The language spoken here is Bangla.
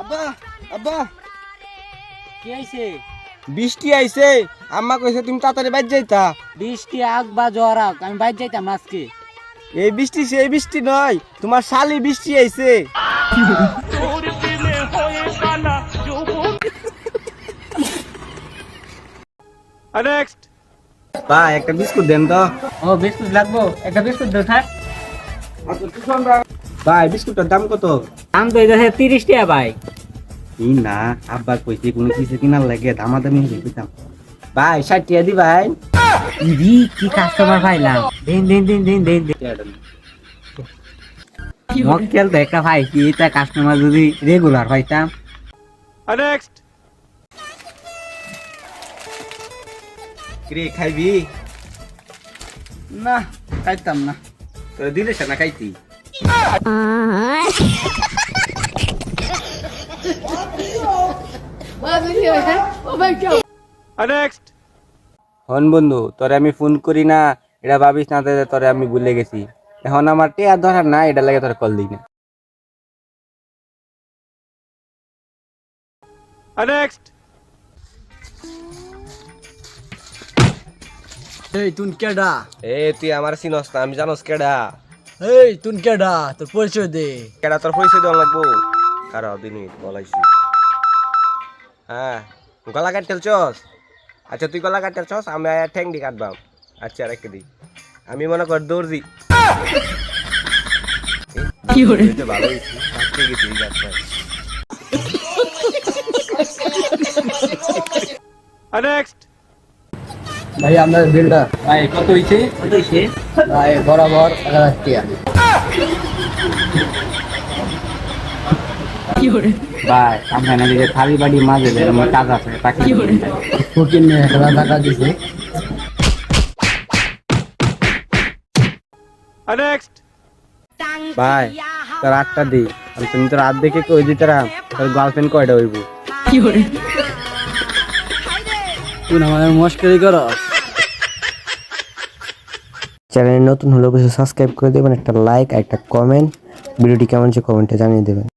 আব্বা আব্বা কি হইছে? বৃষ্টি আইছে, আম্মা কইছে তুমি তাড়াতাড়ি বাইর যাইতা। বৃষ্টি আগ বা জ্বর আগ, আমি বাইর যাইতাম আজকে। এই বৃষ্টি সেই বৃষ্টি নয়, তোমার শালি বৃষ্টি আইছে। নেক্সট ভাই একটা বিস্কুট দেন তো। ও বিস্কুট লাগবো, একটা বিস্কুট দে থাক। ভাই বিস্কুটের দাম কত? দাম তো এটা 30 টাকা ভাই। এই না আব্বা কইছে কোনো কিছু কিনার লাগে দামাদামি হয়ে কইতাম। ভাই 60 টাকা দি ভাই। ইদি কি কাস্টমার পাইলাম, দিন দিন দিন দিন দিন মক্কেল তো একটা ভাই কি এটা কাস্টমার যদি রেগুলার পাইতাম। নেক্সট কিরে খাইবি? না খাইতাম না। তোর দিলে না খাইতি। নেক্সট হন বন্ধু, তোরে আমি ফোন করি না, এটা ভাবিস না যে তোরে আমি ভুলে গেছি। এখন আমার টেয়া ধরার না, এটা লাগে তোরে কল দিই না। নেক্সট এই তুই কেডা? এ তুই আমার চিনস না, আমি জানোস কেডা। এই তুই কেডা? তোর পরিচয় দে। কেডা তোর পরিচয় দেওয়া লাগবো? কারো 2 মিনিট বলাইছি। হ্যাঁ গলা কাটতেলছস? আচ্ছা তুই গলা কাটতেলছস, আমি ঠ্যাং দি কাটবাম। আচ্ছা রেখে দি, আমি মনে কর দর্জি। কি হরে ভালো হইছি, কাটতে গেছি গাছ ভাই। নেক্সট ভাই আমরা বিলটা ভাই কত হইছে? কত হইছে? ভাই বরাবর 1000 টাকা। ভাই আমরা না যে থালি বাড়ি মাঝে যে আমার কাজ আছে তাকে ফুকিন নিয়ে 1000 টাকা দিছে। নেক্সট ভাই তোর 8টা দি, আমি তুমি তোর হাত দেখে কই দিতাম তোর গার্লফ্রেন্ড কয়টা হইব? তুই আমাদের মস্করি করস। চ্যানেলে নতুন হলে অবশ্যই সাবস্ক্রাইব করে দেবেন, একটা লাইক একটা কমেন্ট, ভিডিওটি কেমন হচ্ছে কমেন্টে জানিয়ে দেবেন।